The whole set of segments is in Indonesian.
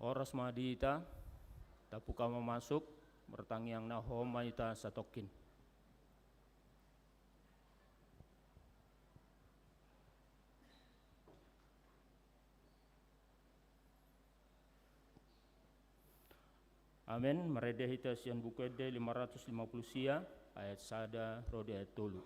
Oras madita, tapu ka masuk, bertangiang na homaita sa tokin. Amin. Merede hita sian bukede 550 sia, ayat sada rode ayat tolu.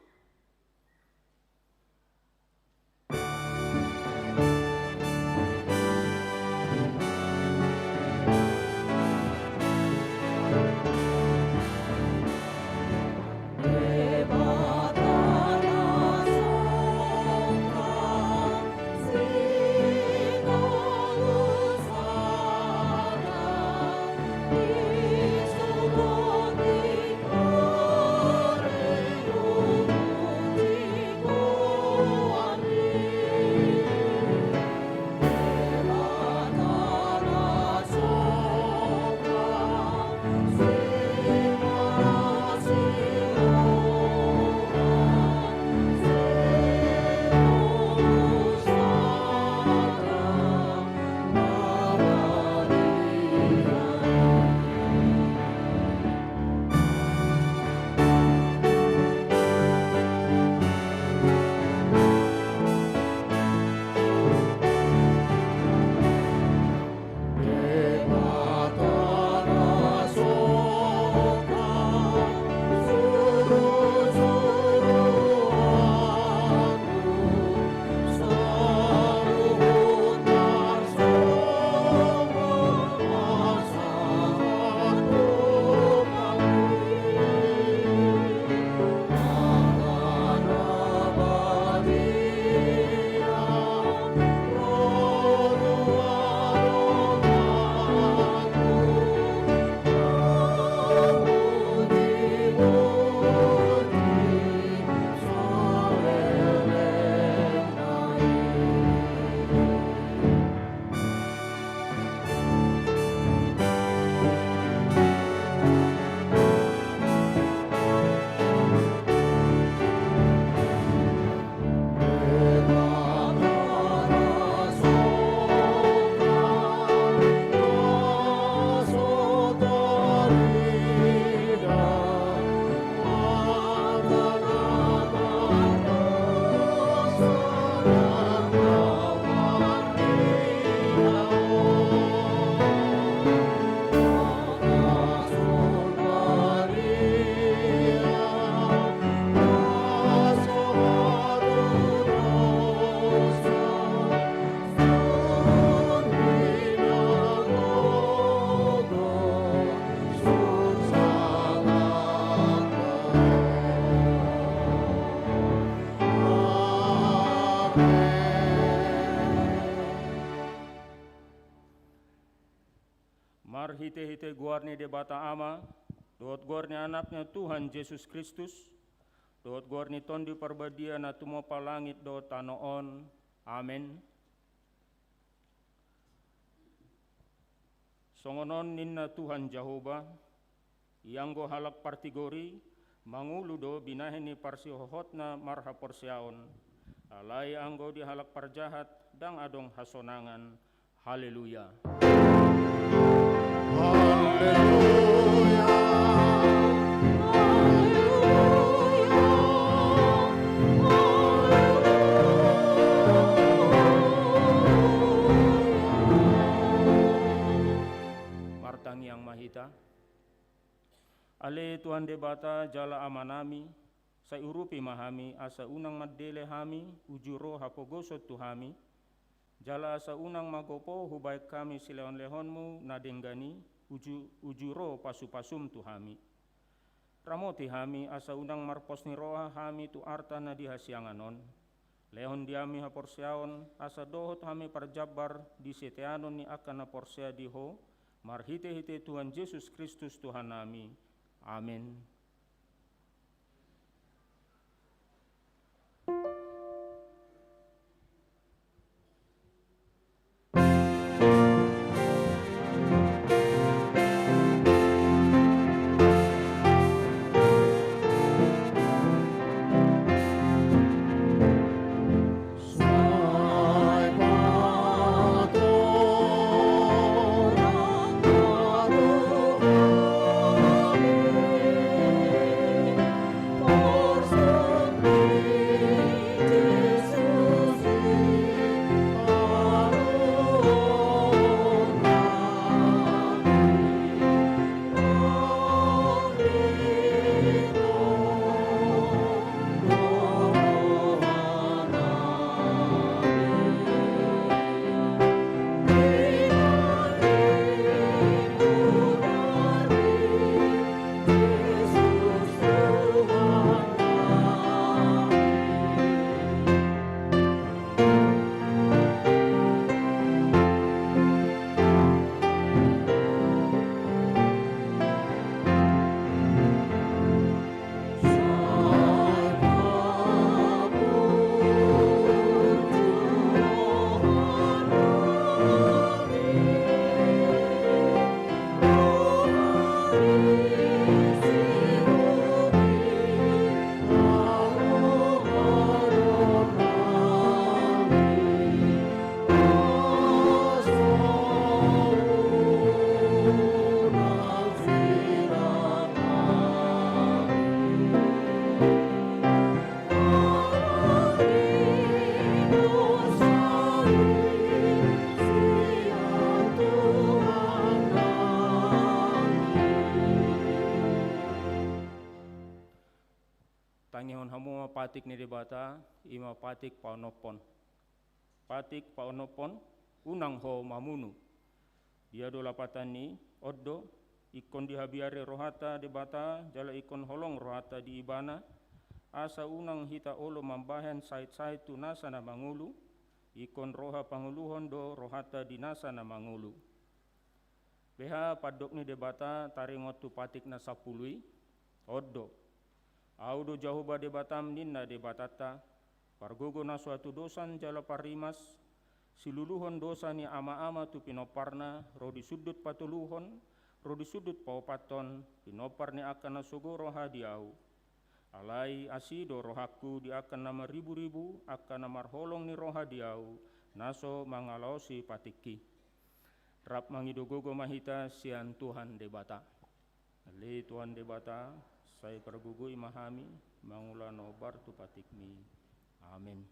Mar hite-hite guarni de bata ama, doot guarni anaknya Tuhan Yesus Kristus, doot guarni tondi parbadia na tumo palangit doot tanoon. Amen. Songonon ninna Tuhan Jehovah, ianggo halak partigori, mangulu do binahin ni parsihohot na marha porsiaon, alay anggo di halak parjahat, dang adong hasonangan. Haleluya. Martang yang mahita, ale Tuhan debata jala amanami, sa urupi mahami asa unang maddele hami, ujuro hapogosot tuhami, jala asa unang magopo hubay kami sileon-lehonmu nadenggani, ujuro pasu-pasum tuhami. Ramoti hami asa unang marpos ni roha hami tu arta na dihasianganon. Lehon diami ha porsiaon asa dohot hami parjabar di seteanon ni akan na porsia diho, marhite-hite Tuhan Yesus Kristus Tuhan nami. Amin. tangihon hamu patik ni debata ima patik paonopon. Patik paonopon unang ho mamunu. Dia do lapatan ni oddo ikon dihabiare rohata debata jala ikon holong rohata di ibana asa unang hita olo mambahen sait-sait tu nasa na mangulu ikon roha panguluhon do rohata di nasa na mangulu. Beha padok ni debata taringot tu patik na sapului oddo. Audo jahuba debatam ninna debatata pargogo na suatu dosan jala parimas siluluhon dosa ni ama-ama tu pinoparna ro di sudut patuluhon ro di sudut paupaton pinopar ni akan na sogoro hadiau alai asido rohaku di akan nama ribu-ribu akan na marholong ni roha diau naso mangalausi patiki rap mangidogogo mahita sian Tuhan debata le Tuhan debata saya pergugu imahami mangulano bartu patikmi amin.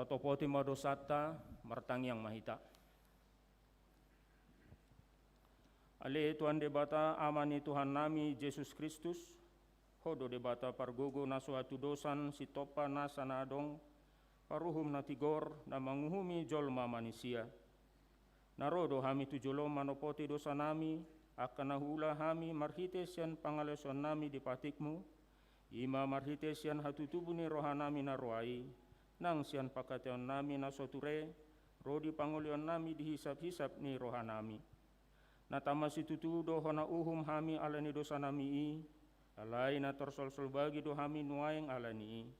Topoti madosata martangiang mahita. Ale Tuhan debata amani Tuhan nami Yesus Kristus hodo debata pargogo na suatu dosan si topa nasa na adong paruhum na tigor na manguhumi jolma manusia. Narodo hami tu joloma manopoti dosa nami akan nahula hami marhites yan pangaleson nami di patikmu ima marhites yan hatutubuni rohanami na roai nang sian pakation nami na soture rodi pangulion nami dihisap-hisap ni rohanami natama situtu do hona uhum hami alani dosa nami i alai na torsol-sol bagi do hami nuaeng alani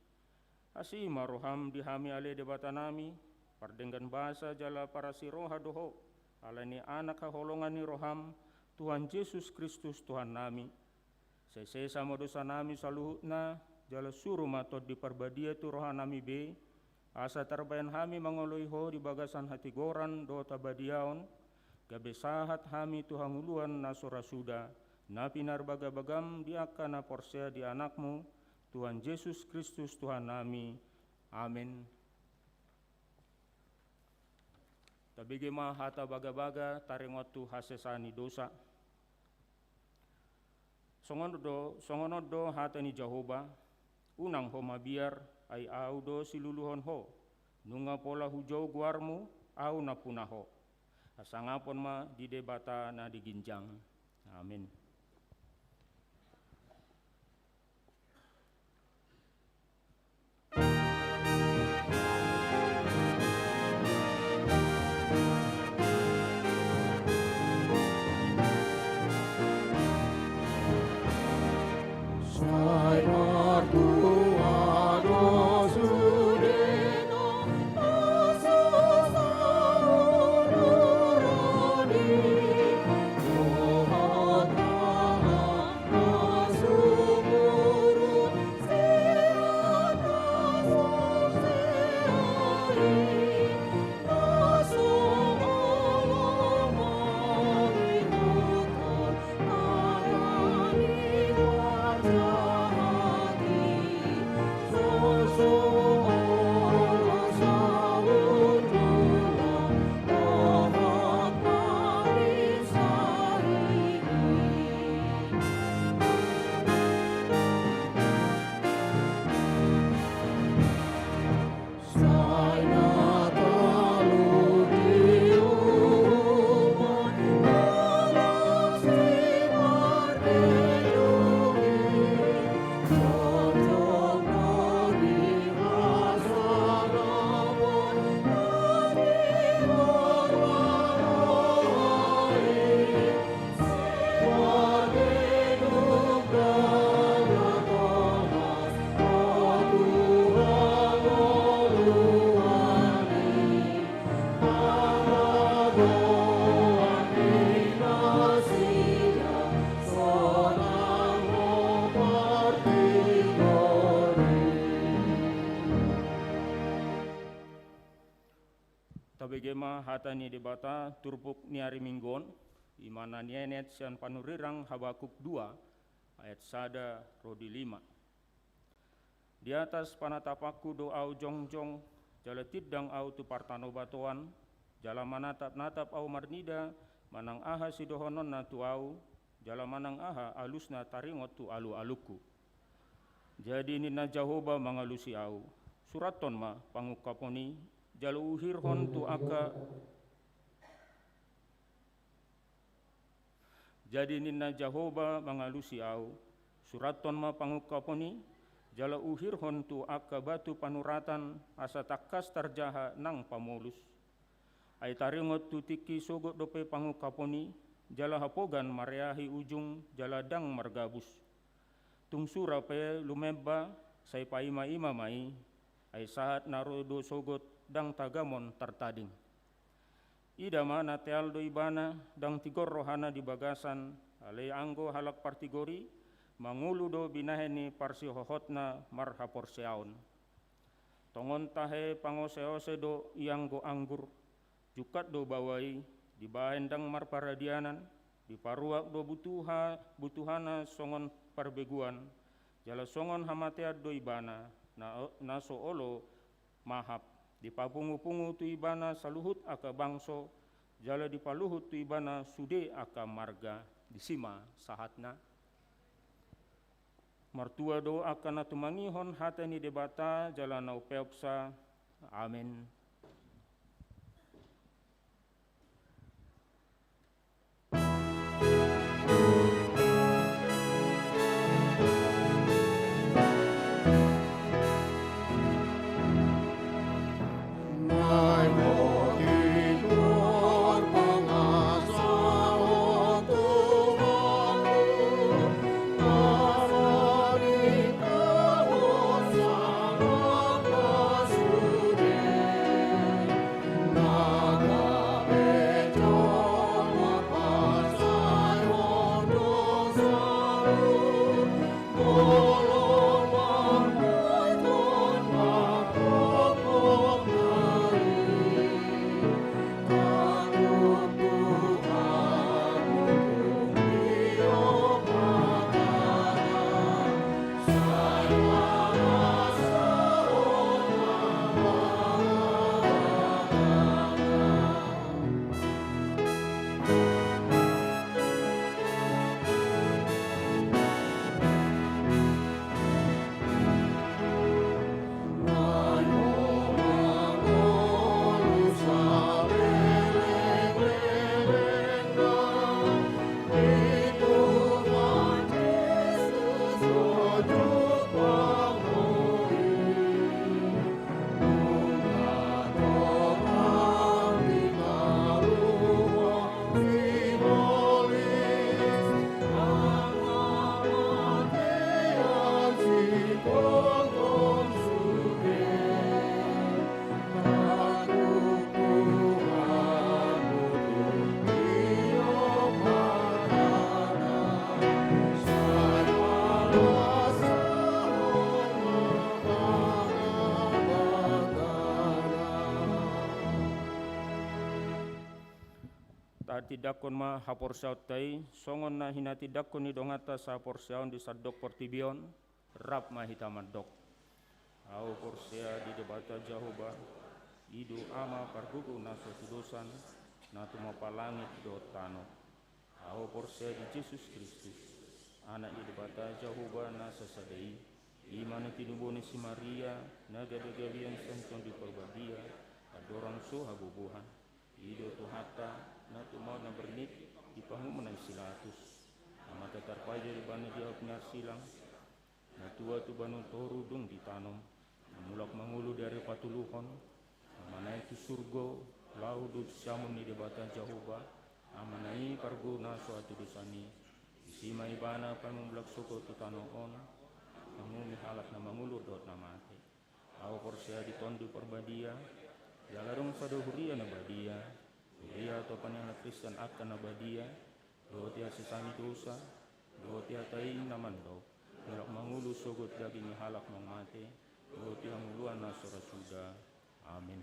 asima roham di hami ale debata nami pardenggan bahasa jala para si roha doho alani anak haholongan ni roham Tuhan Yesus Kristus Tuhan nami sese sama dosa nami saluhutna jala suruh matot di parbadia tu rohanami be asa tarbayan hami mangoloi ho di bagasan hati goran do tabadiaon gabe sahat hami Tuhan uluan nasora suda na pinar bagam di akana porsea di anakmu Tuhan Yesus Kristus Tuhan nami amin. Tabigi ma hata baga-baga taringotu hasesani dosa songono do hata ni Jehovah unang ho mabiar ai au do siluluhon ho nunga pola hujau guarmu au na punaho asangapon ma di debata na diginjang amin. begema hatani debata turpuk niari minggon imana nienet sian panurirang Habakuk 2 ayat 1 rodi 5. Di atas panatapaku doau jongjong jala tiddang au tu partano batoan jala manatap-natap au marnida manang aha sidohonon na tu au jala manang aha alusna taringot tu alu-aluku. Jadi nina Jahoba mangalusi au suraton ma pangukaponi jala uhirhon tu aka. Jadi nina Jahoba mangalusi au suraton ma pangukaponi jala uhirhon tu aka batu panuratan asa takas tarjaha nang pamolus. Ai taringot tu tiki sogot dope pangukaponi jala hapogan mareahi ujung jala dang margabus. Tungsura pe lumeba sai paima-ima mai ai saat narodo sogot dang tagamon tartading. Ida mana tealdo ibana dang tigor rohana di bagasan ale anggo halak partigori mangulu do binaheni parsi hohotna marhaporseaon. Tongon tahe pangose-ose do iang go anggur jukat do bawai dibahen dang marparadianan diparuak do butuhana songon parbeguan jala songon hamateat do ibana na soolo mahap dipapungu-pungu tu ibana saluhut aka bangso jala dipaluhut tu ibana sude aka marga disima sahatna. Martua do akan natumangihon hatani debata jala nau peopsa. Amin. Tidakon ma haporsaut tai songon na hina tidakon ni dongata sa porsaon di sadok portibion rap ma hitamadok au porsea di debata Jahoba idu ama pargugu naso tudosan na tumapalangit do tano au porsea di Yesus Kristus anak di debata Jahoba na sasadai imana tinubone si Maria na gadagawian sentong di perbadia adorang so habubuhan ido tuhata na tumaw na bernit di pangumunan silatus amata tarpaja di bana di apnyar silang na tua tu banun torudung di tanom mulak mangulu dari patuluhon amanai tu surgo lau du samun ni debata Jahoba amanai parguna suatu dosani isima ibana pamulak soko tu tanoon mangumi halak na mangulu dot na mate au porsea di tondu perbadia jalarung sadohuria na badia Dia atau panjang Kristen akan abadia, do tia sesami dosa, do tia tai naman do, mulak mangulu sogot daging halak mangmate, do tia muluan nasora suda. Amin.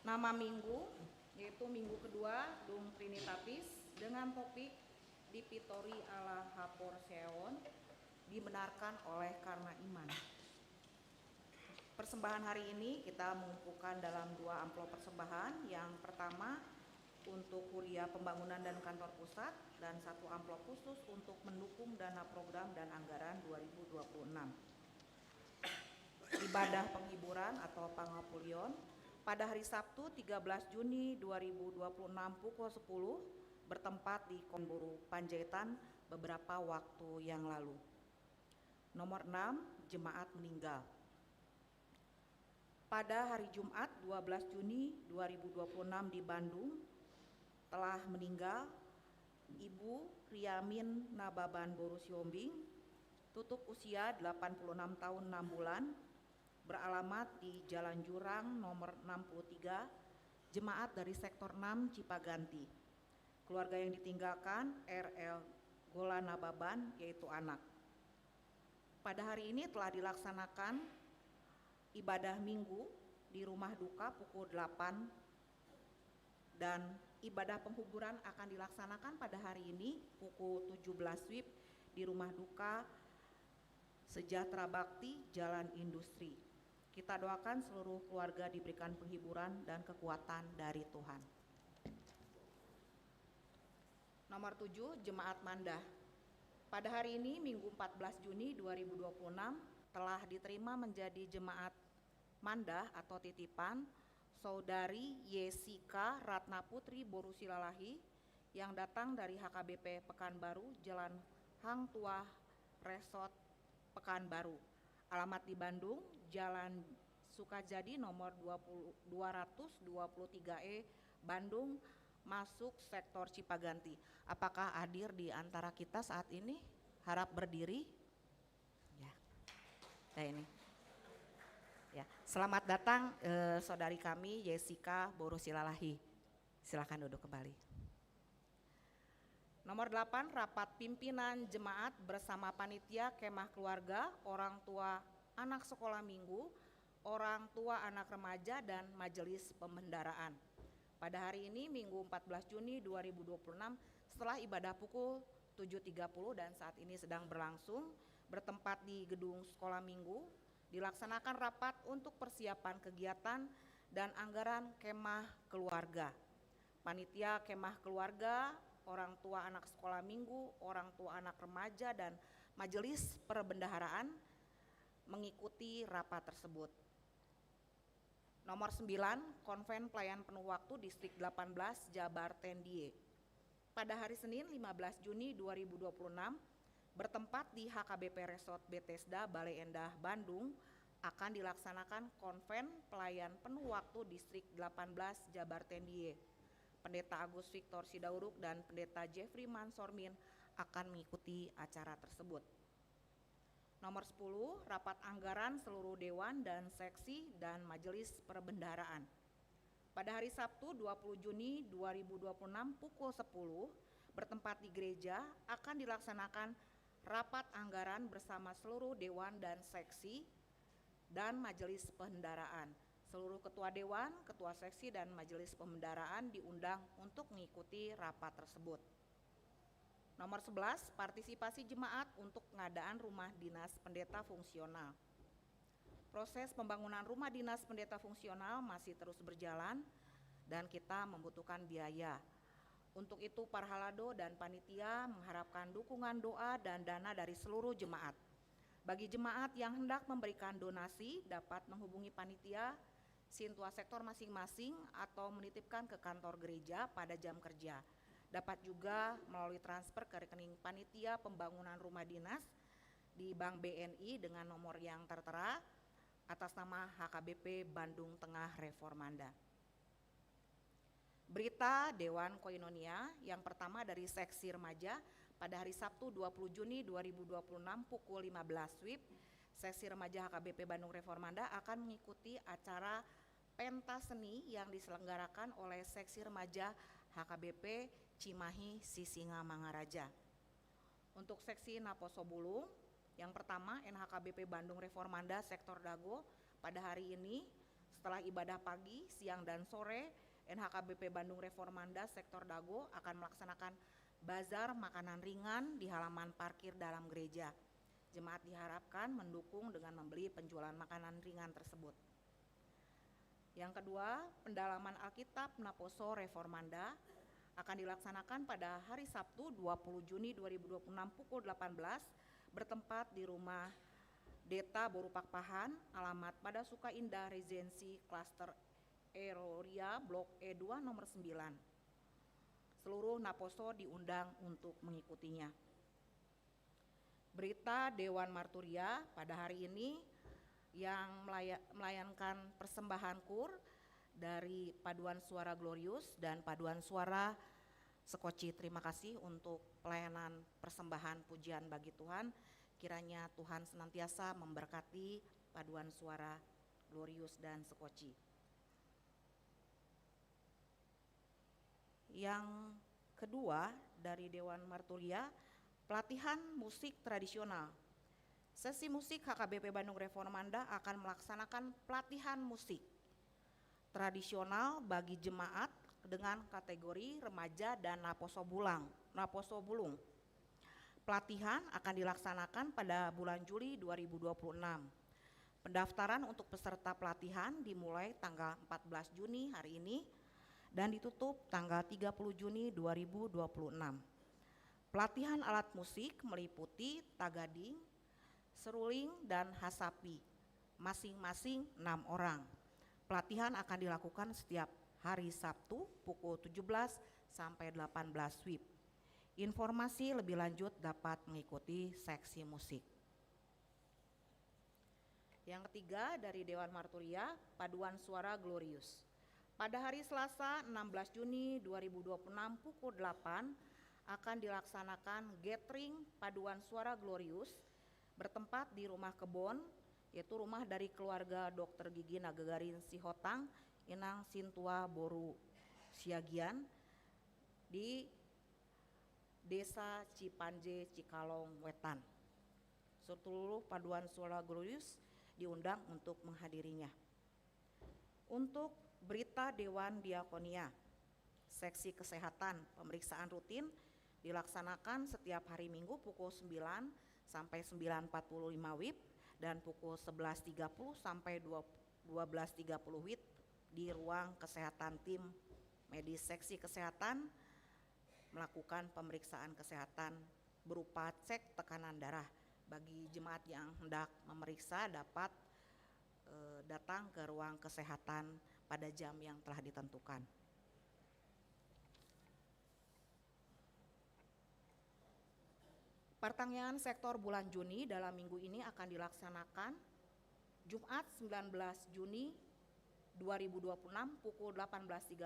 Nama minggu yaitu minggu kedua Dum Trinitatis dengan topik Dipitori ala Hapor Seon, dibenarkan oleh karena iman. Persembahan hari ini kita mengumpulkan dalam 2 amplop persembahan. Yang pertama untuk kuliah pembangunan dan kantor pusat, dan 1 amplop khusus untuk mendukung dana program dan anggaran 2026. Ibadah penghiburan atau Pangapulion pada hari Sabtu 13 Juni 2026 pukul 10 bertempat di Konburu Panjaitan beberapa waktu yang lalu. Nomor 6, jemaat meninggal. Pada hari Jumat 12 Juni 2026 di Bandung telah meninggal Ibu Riamin Nababan Borusiombing, tutup usia 86 tahun 6 bulan, beralamat di Jalan Jurang nomor 63, jemaat dari sektor 6 Cipaganti. Keluarga yang ditinggalkan RL Gola Nababan, yaitu anak. Pada hari ini telah dilaksanakan ibadah minggu di rumah duka pukul 8 dan ibadah penghuburan akan dilaksanakan pada hari ini pukul 17 WIB di rumah duka Sejahtera Bakti Jalan Industri. Kita doakan seluruh keluarga diberikan penghiburan dan kekuatan dari Tuhan. Nomor 7, jemaat Mandah. Pada hari ini Minggu 14 Juni 2026 telah diterima menjadi jemaat Mandah atau titipan Saudari Yesika Ratna Putri Borusilalahi yang datang dari HKBP Pekanbaru, Jalan Hang Tuah Resort Pekanbaru. Alamat di Bandung, Jalan Sukajadi nomor 223E, Bandung, masuk sektor Cipaganti. Apakah hadir di antara kita saat ini? Harap berdiri. Ya, ini. Ya, selamat datang saudari kami Yesika Borusilalahi. Silakan duduk kembali. Nomor 8, rapat pimpinan jemaat bersama panitia kemah keluarga, orang tua anak sekolah minggu, orang tua anak remaja, dan majelis pembendaraan. Pada hari ini Minggu 14 Juni 2026 setelah ibadah pukul 7.30 dan saat ini sedang berlangsung bertempat di gedung sekolah minggu, dilaksanakan rapat untuk persiapan kegiatan dan anggaran kemah keluarga. Panitia kemah keluarga, orang tua anak sekolah minggu, orang tua anak remaja, dan majelis perbendaharaan mengikuti rapat tersebut. Nomor 9, Konven Pelayan Penuh Waktu Distrik 18 Jabar Tendie. Pada hari Senin 15 Juni 2026 bertempat di HKBP Resort Bethesda Bale Endah Bandung akan dilaksanakan Konven Pelayan Penuh Waktu Distrik 18 Jabar Tendie. Pendeta Agus Victor Sidauruk dan Pendeta Jeffrey Mansormin akan mengikuti acara tersebut. Nomor 10, rapat anggaran seluruh dewan dan seksi dan majelis perbendaharaan. Pada hari Sabtu 20 Juni 2026 pukul 10 bertempat di gereja akan dilaksanakan rapat anggaran bersama seluruh dewan dan seksi dan majelis perbendaharaan. Seluruh ketua dewan, ketua seksi, dan majelis pembendaharaan diundang untuk mengikuti rapat tersebut. Nomor 11, partisipasi jemaat untuk pengadaan rumah dinas pendeta fungsional. Proses pembangunan rumah dinas pendeta fungsional masih terus berjalan dan kita membutuhkan biaya. Untuk itu Parhalado dan panitia mengharapkan dukungan doa dan dana dari seluruh jemaat. Bagi jemaat yang hendak memberikan donasi dapat menghubungi panitia Sintua sektor masing-masing atau menitipkan ke kantor gereja pada jam kerja. Dapat juga melalui transfer ke rekening panitia pembangunan rumah dinas di Bank BNI dengan nomor yang tertera atas nama HKBP Bandung Tengah Reformanda. Berita Dewan Koinonia yang pertama dari seksi remaja pada hari Sabtu 20 Juni 2026 pukul 15 WIB, seksi remaja HKBP Bandung Reformanda akan mengikuti acara pentas seni yang diselenggarakan oleh seksi remaja HKBP Cimahi Sisinga Mangaraja. Untuk seksi Naposo Bulung, yang pertama NHKBP Bandung Reformanda Sektor Dago pada hari ini Setelah ibadah pagi, siang, dan sore, NHKBP Bandung Reformanda Sektor Dago akan melaksanakan bazar makanan ringan di halaman parkir dalam gereja. Jemaat diharapkan mendukung dengan membeli penjualan makanan ringan tersebut. Yang kedua, pendalaman Alkitab Naposo Reformanda akan dilaksanakan pada hari Sabtu 20 Juni 2026 pukul 18 bertempat di rumah Deta Borupakpahan, alamat pada Suka Indah Regency Cluster Eroria Blok E2 nomor 9. Seluruh Naposo diundang untuk mengikutinya. Berita Dewan Marturia pada hari ini yang melayankan persembahan kur dari Paduan Suara Glorious dan Paduan Suara Sekoci. Terima kasih untuk pelayanan persembahan pujian bagi Tuhan. Kiranya Tuhan senantiasa memberkati Paduan Suara Glorious dan Sekoci. Yang kedua dari Dewan Marturia, pelatihan musik tradisional. Sesi musik HKBP Bandung Reformanda akan melaksanakan pelatihan musik tradisional bagi jemaat dengan kategori remaja dan Naposo Bulung. Pelatihan akan dilaksanakan pada bulan Juli 2026. Pendaftaran untuk peserta pelatihan dimulai tanggal 14 Juni hari ini dan ditutup tanggal 30 Juni 2026. Pelatihan alat musik meliputi tagading, seruling, dan hasapi, masing-masing 6 orang. Pelatihan akan dilakukan setiap hari Sabtu pukul 17 sampai 18 WIB. Informasi lebih lanjut dapat mengikuti seksi musik. Yang ketiga dari Dewan Marturia, Paduan Suara Glorious. Pada hari Selasa 16 Juni 2026 pukul 8 akan dilaksanakan gathering Paduan Suara Glorious bertempat di Rumah Kebon, yaitu rumah dari keluarga Dr. Gigi Nagagarin Sihotang, Inang Sintua Boru Siagian di Desa Cipanje, Cikalong Wetan. Seluruh Paduan Suara Glorious diundang untuk menghadirinya. Untuk berita Dewan Diakonia, seksi kesehatan pemeriksaan rutin dilaksanakan setiap hari Minggu pukul 9 sampai 9.45 WIB dan pukul 11.30 sampai 12.30 WIB di ruang kesehatan tim medis. Seksi kesehatan melakukan pemeriksaan kesehatan berupa cek tekanan darah. Bagi jemaat yang hendak memeriksa dapat datang ke ruang kesehatan pada jam yang telah ditentukan. Pertanyaan sektor bulan Juni dalam minggu ini akan dilaksanakan Jumat 19 Juni 2026 pukul 18.30,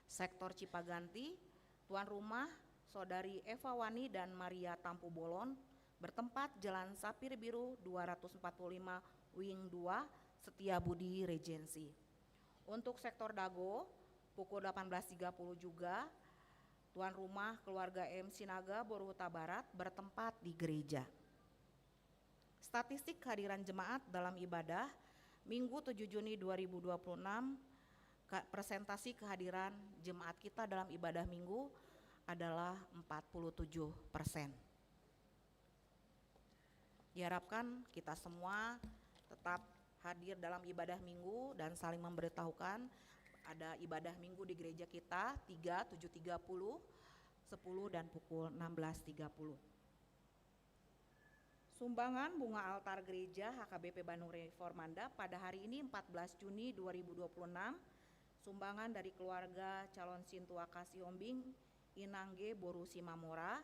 sektor Cipaganti, tuan rumah Saudari Eva Wani dan Maria Tampu Bolon, bertempat Jalan Sapir Biru 245 Wing 2, Setiabudi Regency. Untuk sektor Dago, pukul 18.30 juga, tuan rumah keluarga M. Sinaga Boruhuta Barat bertempat di gereja. Statistik kehadiran jemaat dalam ibadah Minggu 7 Juni 2026, presentasi kehadiran jemaat kita dalam ibadah minggu adalah 47%. Diharapkan kita semua tetap hadir dalam ibadah minggu dan saling memberitahukan. Ada ibadah minggu di gereja kita 3, 7.30, 10 dan pukul 16.30. Sumbangan bunga altar gereja HKBP Bandung Reformanda pada hari ini 14 Juni 2026. Sumbangan dari keluarga calon Sintua Kasiombing Inangge Boru Simamora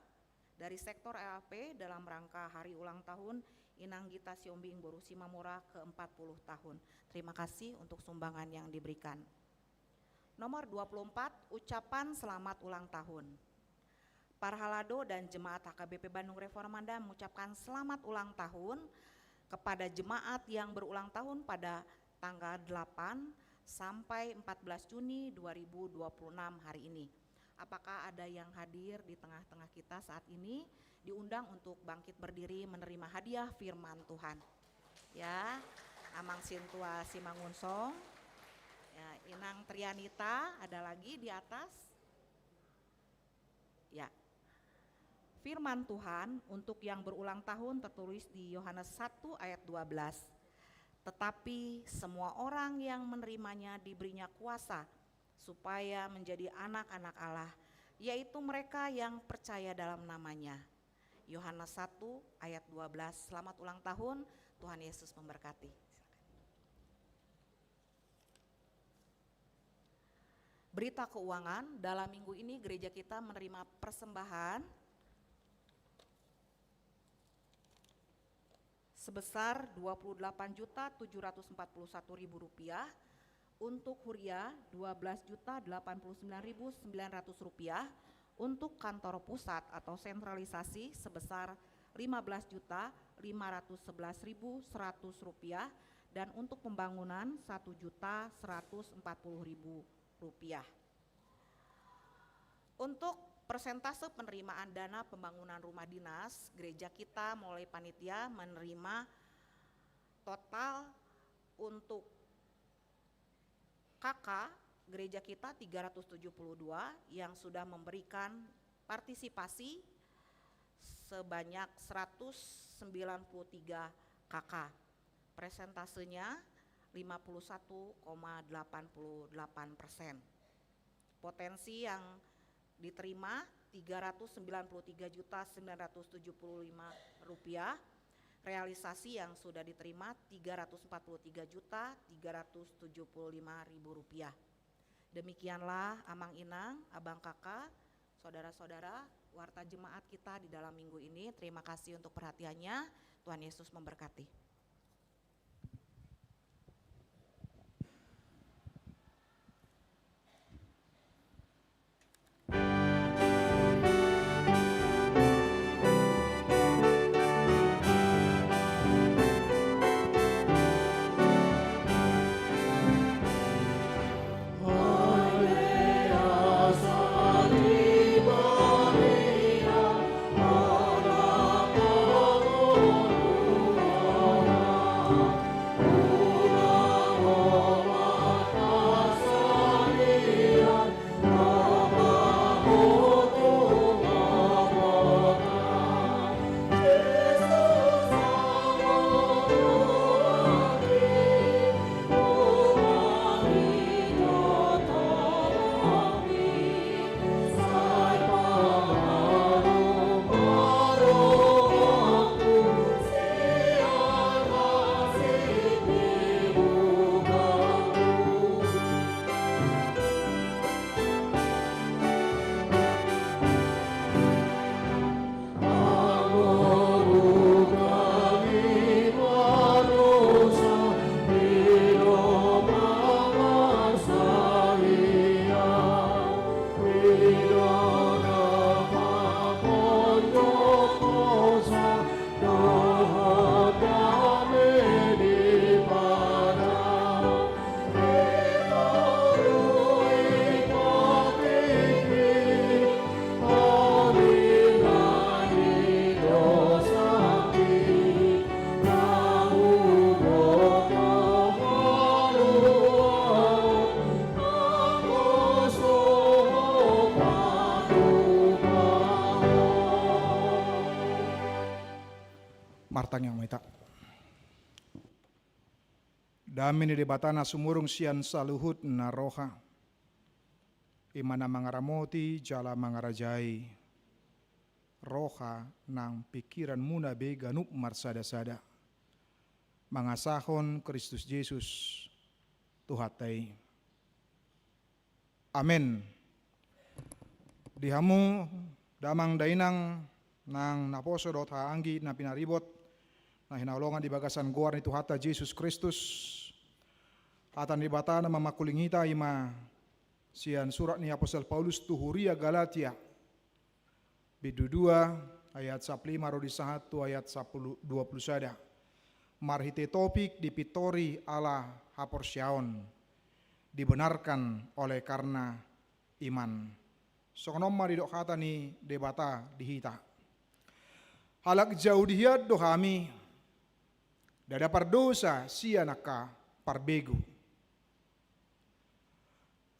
dari sektor LP dalam rangka hari ulang tahun Inanggita Siombing Boru Simamora ke-40 tahun. Terima kasih untuk sumbangan yang diberikan. Nomor 24, ucapan selamat ulang tahun. Parhalado dan jemaat HKBP Bandung Reformanda mengucapkan selamat ulang tahun kepada jemaat yang berulang tahun pada tanggal 8 sampai 14 Juni 2026 hari ini. Apakah ada yang hadir di tengah-tengah kita saat ini? Diundang untuk bangkit berdiri menerima hadiah firman Tuhan. Ya, Amang Sintua Simangunsong. Ya, Inang Trianita ada lagi di atas. Ya. Firman Tuhan untuk yang berulang tahun tertulis di Yohanes 1 ayat 12. Tetapi semua orang yang menerimanya diberinya kuasa supaya menjadi anak-anak Allah, yaitu mereka yang percaya dalam namanya. Yohanes 1 ayat 12. Selamat ulang tahun, Tuhan Yesus memberkati. Berita keuangan, dalam minggu ini gereja kita menerima persembahan sebesar Rp28.741.000, untuk huria Rp12.089.900, untuk kantor pusat atau sentralisasi sebesar Rp15.511.100, dan untuk pembangunan Rp1.140.000. Untuk persentase penerimaan dana pembangunan rumah dinas, gereja kita mulai panitia menerima total untuk KK gereja kita 372 yang sudah memberikan partisipasi sebanyak 193 KK. Presentasenya 51,88%. Potensi yang diterima Rp393.975, realisasi yang sudah diterima Rp343.375.000. Demikianlah Amang Inang, Abang Kakak, saudara-saudara, warta jemaat kita di dalam minggu ini. Terima kasih untuk perhatiannya. Tuhan Yesus memberkati. Martang yang meta. Damini di batana sumurung sian saluhut naroha. Imana mangaramoti jala mangarajai. Roha nang pikiran muna beganup marsada-sada. Mangasahon Kristus Yesus Tuhatai. Amin. Dihamu damang dainang nang naposo dot haanggi na pinaribot na hinaulongan di bagasan goar ni Tuhata Yesus Kristus. Atan di bata na mamakulingita ima sian surat ni Apostol Paulus tuhuria Galatia. Bidu 2 ayat 15 rodi 1 ayat 20 sada. Marhite topik dipitori ala haporsyaon. Dibenarkan oleh karena iman. Sokonom maridok kata ni debata dihita. Halak jauh dihiad dohami. Dada pardosa sianaka parbegu.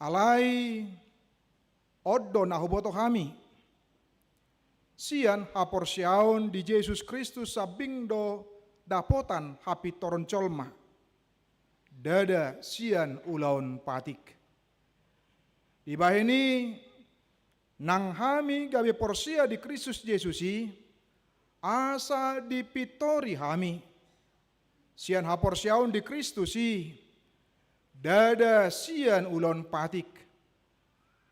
alai oddo na huboto kami. Sian haporsiaon di Yesus Kristus sabing do dapotan hapi toron colma. Dada sian ulaun patik. Ibahini nang hami gawe porsia di Kristus Yesusi asa dipitori hami. Sian haporsiaon di Kristusi dada sian ulaun patik.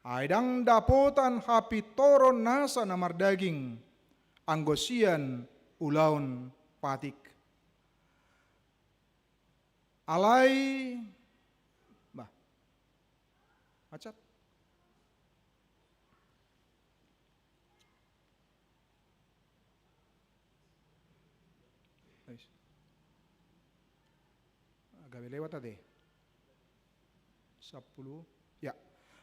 Aidang dapotan hapi toron nasa namar daging anggosian ulaun patik. Alai bah acat agak lewat tadi 10 ya.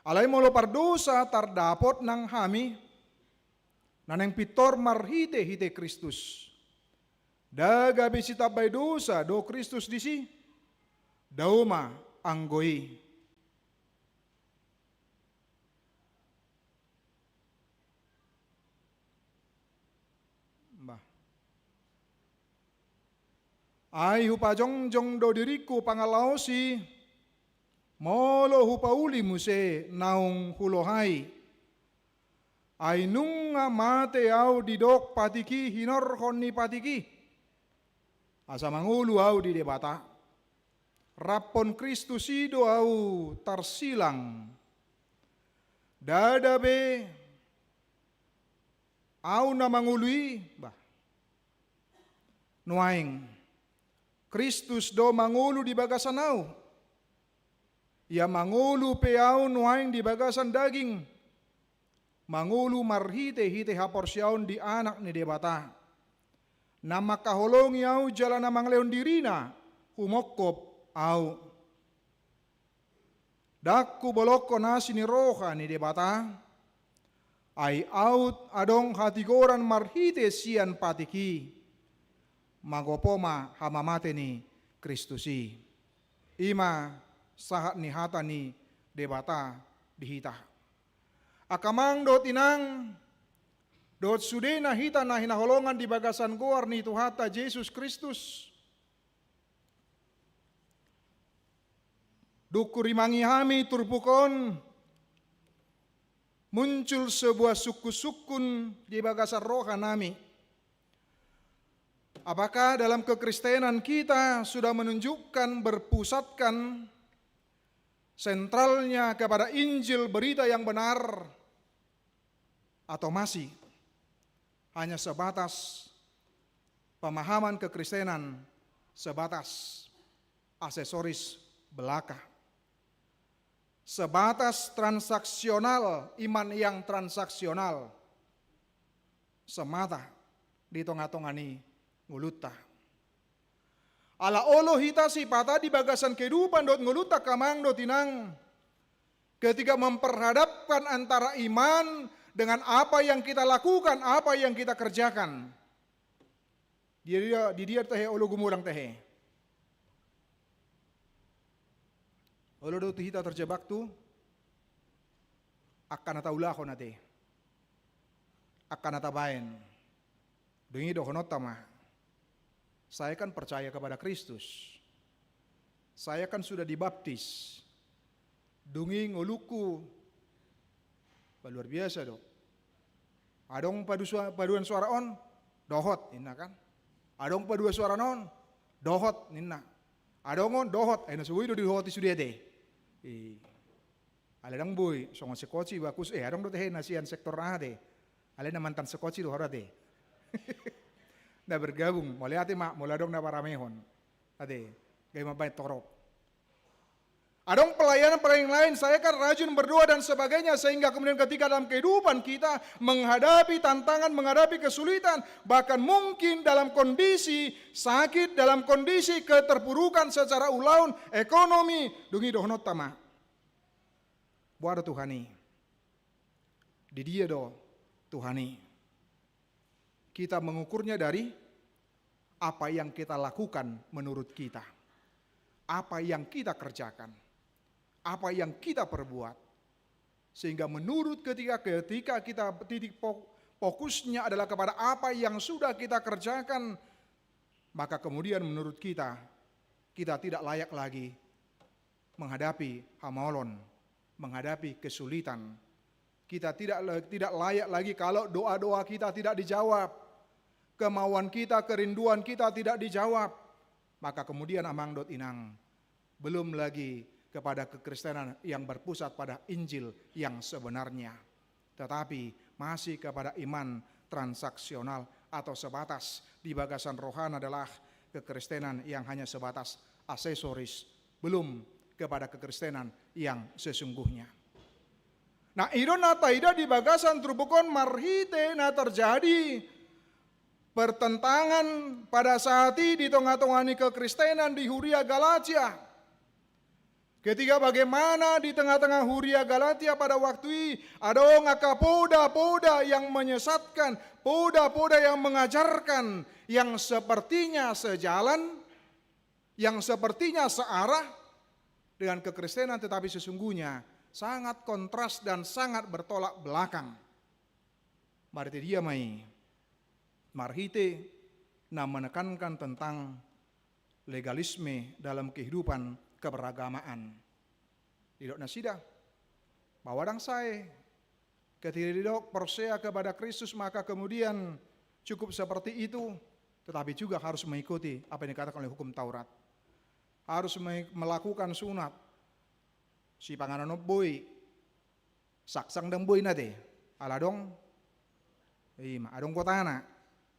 Alai molo pardosa tardapot nang hami naneng pitor marhite hite Kristus. Daga bisita bay dosa do Kristus disi dauma anggoi. Bah. Ay hupajongjong do diriku pangalausi molo hupauli muse naung hulohai. Ay nunga mate au didok patiki hinor honi patiki. Asa mangulu au di debata. Rapon Kristus ido au tarsilang. Dada be au na mangului bah. Nuaing Kristus do mangulu di bagasan au. Ia mangulu peau nuaing di bagasan daging. Mangulu marhite hite haporsiaun di anak ni debata. Nama kaholongi au jalan namang leon dirina humokop au. Dakku boloko nasi ni roha ni debata. Ai out adong hatigoran marhite sian patiki. Magopoma hamamate ni Kristusi. Ima sahat ni hata ni debata dihita. Akamang dot inang dot sude na hita na hinaholongan di bagasan goar ni Tuhata Yesus Kristus. Dukurimangi hami turpukon muncul sebuah suku-sukun di bagasan roha nami. Apakah dalam kekristenan kita sudah menunjukkan berpusatkan sentralnya kepada Injil berita yang benar atau masih hanya sebatas pemahaman kekristenan sebatas aksesoris belaka, sebatas transaksional, iman yang transaksional semata di tongah-tongani nguluta. Ala olo hita si pata di bagasan kehidupan dot nguluta kamang dot inang. Ketika memperhadapkan antara iman dengan apa yang kita lakukan, apa yang kita kerjakan. Di dia tehe olo gumurang tehe. Olo dot hita terjebak tu akan ataulah nate. Akan atabain. Dengi do honot tama. Saya kan percaya kepada Kristus. Saya kan sudah dibaptis. Dungi nguluku. Luar biasa dong. Adong paduan suara on, dohot inna kan. Adong paduan suara non, dohot inna. Adong on, dohot. Aina suwi do dohoti sudia deh. Aledang boy, songon sekoci bakus. Adong do teh nasian sektor nah deh. Ale na mantan sekoci do hora deh. Na bergabung, mulai ati mak, mulai dong na paramehon. Ade, gaya mabay torok. Adong pelayanan lain, saya kan rajin berdoa dan sebagainya, sehingga kemudian ketika dalam kehidupan kita menghadapi tantangan, menghadapi kesulitan, bahkan mungkin dalam kondisi sakit, dalam kondisi keterpurukan secara ulaun, ekonomi, dungi dohnot tama. Buat Tuhani. Di dia do Tuhani. Kita mengukurnya dari apa yang kita lakukan menurut kita. Apa yang kita kerjakan. apa yang kita perbuat. Sehingga menurut ketika kita titik fokusnya adalah kepada apa yang sudah kita kerjakan, maka kemudian menurut kita tidak layak lagi menghadapi hamalon, menghadapi kesulitan. Kita tidak layak lagi kalau doa-doa kita tidak dijawab, kemauan kita, kerinduan kita tidak dijawab. Maka kemudian amang dot inang, belum lagi kepada kekristenan yang berpusat pada Injil yang sebenarnya, tetapi masih kepada iman transaksional atau sebatas di bagasan rohani adalah kekristenan yang hanya sebatas aksesoris, belum kepada kekristenan yang sesungguhnya. Nah, idon nataida di bagasan trubukon marhite na terjadi pertentangan pada saat ini di tengah-tengah kekristenan di Huria Galatia. Ketika bagaimana di tengah-tengah Huria Galatia pada waktu itu ada ngaka poda-poda yang menyesatkan, poda-poda yang mengajarkan, yang sepertinya sejalan, yang sepertinya searah dengan kekristenan, tetapi sesungguhnya sangat kontras dan sangat bertolak belakang. Marite dia mai, marhite na menekankan tentang legalisme dalam kehidupan keberagamaan. Didok nasida, bawadang saya, ketika didok persea kepada Kristus, maka kemudian cukup seperti itu, tetapi juga harus mengikuti apa yang dikatakan oleh hukum Taurat. Harus melakukan sunat. Si panganan boy, saksang dan boy nate, aladong, adong kota anak,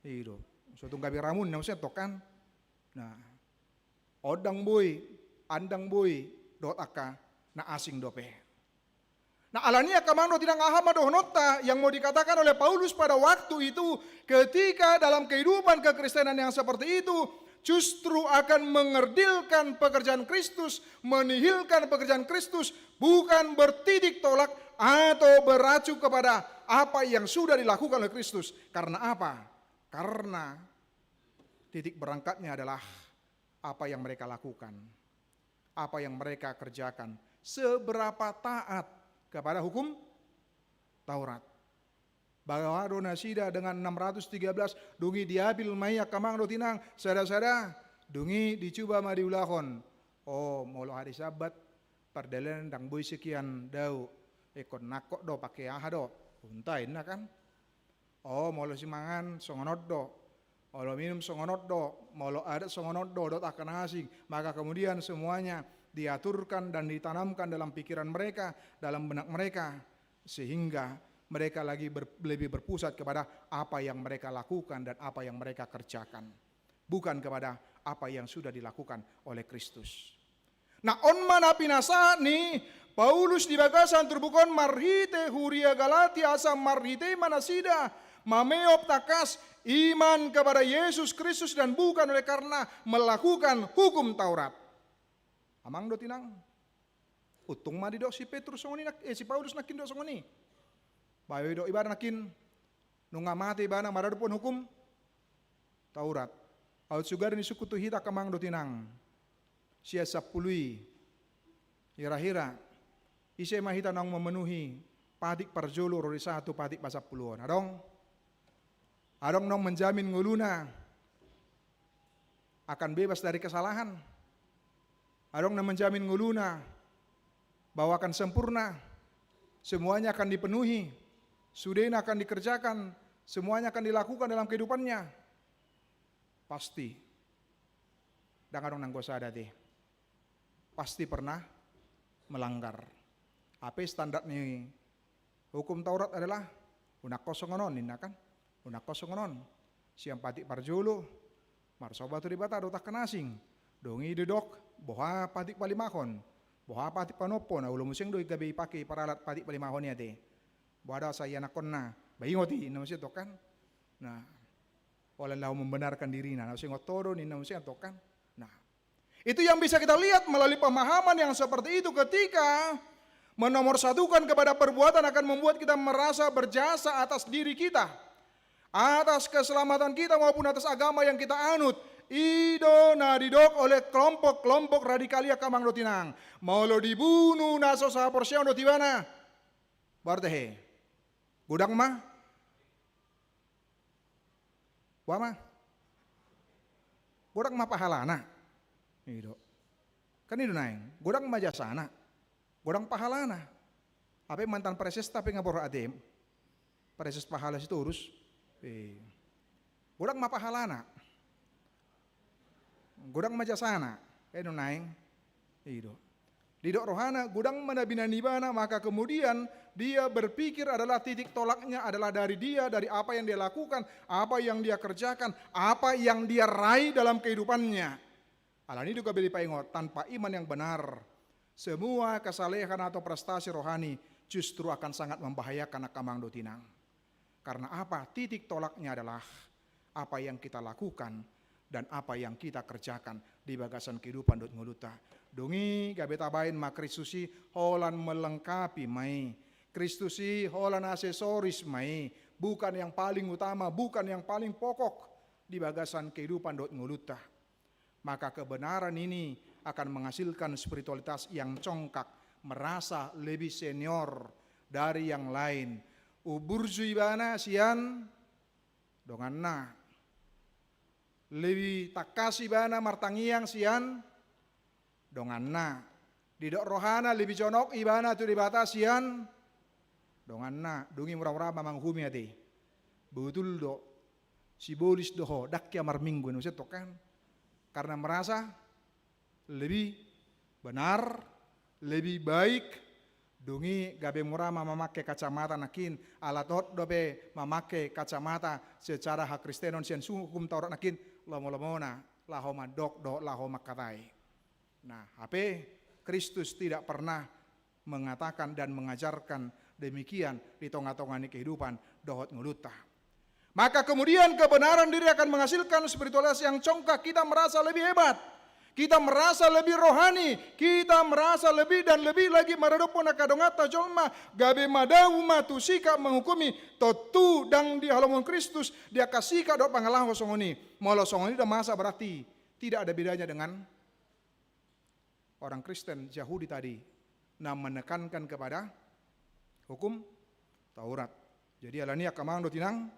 itu, suatu gabi ramun, namanya tokan, nah, odang boy, andang boy, dot aka, na asing dope. Nah, alania kamano tidak ngahama dohnota yang mau dikatakan oleh Paulus pada waktu itu, ketika dalam kehidupan kekristenan yang seperti itu, justru akan mengerdilkan pekerjaan Kristus, menihilkan pekerjaan Kristus, bukan bertitik tolak atau beracu kepada apa yang sudah dilakukan oleh Kristus. Karena apa? Karena titik berangkatnya adalah apa yang mereka lakukan, apa yang mereka kerjakan, seberapa taat kepada hukum Taurat. Bahwa donasida dengan 613 dungi diambil maya kamang dotinang sada-sada dungi dicoba madiulahon. Oh, molo hari Sabat perdelen dang boy sekian dau ekon nakok do pakai aha do untain na kan. Oh, molo simangan songonot do, molo minum songonot do, molo adat songonot do dot akan asing. Maka kemudian semuanya diaturkan dan ditanamkan dalam pikiran mereka, dalam benak mereka, sehingga mereka lebih berpusat kepada apa yang mereka lakukan dan apa yang mereka kerjakan, bukan kepada apa yang sudah dilakukan oleh Kristus. Nah, on mana pinasa nih Paulus di bagasan terbukon marhite Huria Galatia asam marhite manasida mameop takas iman kepada Yesus Kristus dan bukan oleh karena melakukan hukum Taurat. Amang do tinang utung madi do si Petrus songoni si Paulus nakin do songoni. Bayo do ibarat nakin nung mati bana marado pun hukum Taurat. Aut sugar ni suku tu hita kamang do tinang. Sia sapului. Hira-hira ise mahita nang memenuhi padik parjolo rori satu padik pasapuluan. Adong nong menjamin nguluna akan bebas dari kesalahan. Adong nong menjamin nguluna bahwa akan sempurna. Semuanya akan dipenuhi. Sudain akan dikerjakan, semuanya akan dilakukan dalam kehidupannya. Pasti. Dangarong nang gosada deh. Pasti pernah melanggar. Apa standar nih? Hukum Taurat adalah unak kosongonon, kan? Unak kosongonon. Siang patik parjulu, marsoba tu dibata dotak kenasing. Dongi dedok, boha patik palimakon. Boha patik panopon, ulo musing doi gabi pakai paralat patik palimahon ya deh. Bahwa saya nakon na, bayingoti, namun siya tokan. Nah, walau lau membenarkan diri na, namun siya ngotoro, namun siya tokan. Nah, itu yang bisa kita lihat melalui pemahaman yang seperti itu ketika menomorsatukan kepada perbuatan akan membuat kita merasa berjasa atas diri kita, atas keselamatan kita maupun atas agama yang kita anut. ido na didok oleh kelompok-kelompok radikalia kamang do tinang. Mau lo dibunuh na so sa porsian do tibana. Bartehe. Gudang mah? Wama? Gudang mah pahalana. Ido. Kan itu naing. Gudang mah jasana. Gudang pahalana. Apa mantan preses tapi ngapor adem. Preses pahala situ urus. Gudang mah pahalana. Gudang mah jasana. Itu naing. Ido. Didok rohana, gudang manabinanibana, maka kemudian dia berpikir adalah titik tolaknya adalah dari dia, dari apa yang dia lakukan, apa yang dia kerjakan, apa yang dia raih dalam kehidupannya. Alani juga beli paingot, tanpa iman yang benar, semua kesalehan atau prestasi rohani justru akan sangat membahayakan akamang dotinang. Karena apa? Titik tolaknya adalah apa yang kita lakukan dan apa yang kita kerjakan di bagasan kehidupan dot nguluta. Dongi gabe tabain ma Kristusi holan melengkapi mai. Kristusi holan aksesoris mai, bukan yang paling utama, bukan yang paling pokok di bagasan kehidupan dot nguluta. Maka kebenaran ini akan menghasilkan spiritualitas yang congkak, merasa lebih senior dari yang lain. Uburzu ibana sian donganna. Lebih takasi bana martangiang sian donganna. Didok rohana lebih conok ibana tu dibatasian donganna. Dungi murah-murah mamang humi ati. Betul do sibolis doho dakya marminggu nu setok kan. Karena merasa lebih benar, lebih baik. Dungi gabe murah memakai kacamata nakin alatot dobe memakai kacamata secara hak Kristenon sian hukum Taurat nakin lomo-lomona lahoma dok do lahoma katai. Nah, HP Kristus tidak pernah mengatakan dan mengajarkan demikian di tengah-tengah kehidupan dohot nguluta. Maka kemudian kebenaran diri akan menghasilkan spiritualitas yang congkak. Kita merasa lebih hebat, kita merasa lebih rohani, kita merasa lebih dan lebih lagi maradopon akadongata jolma gabe madau matu sika menghukumi totu dang di halaman Kristus dia kasih dot pangalah songoni. Molo songoni dah masa berarti tidak ada bedanya dengan orang Kristen Yahudi tadi, nah menekankan kepada hukum Taurat. Jadi alani akamang do tinang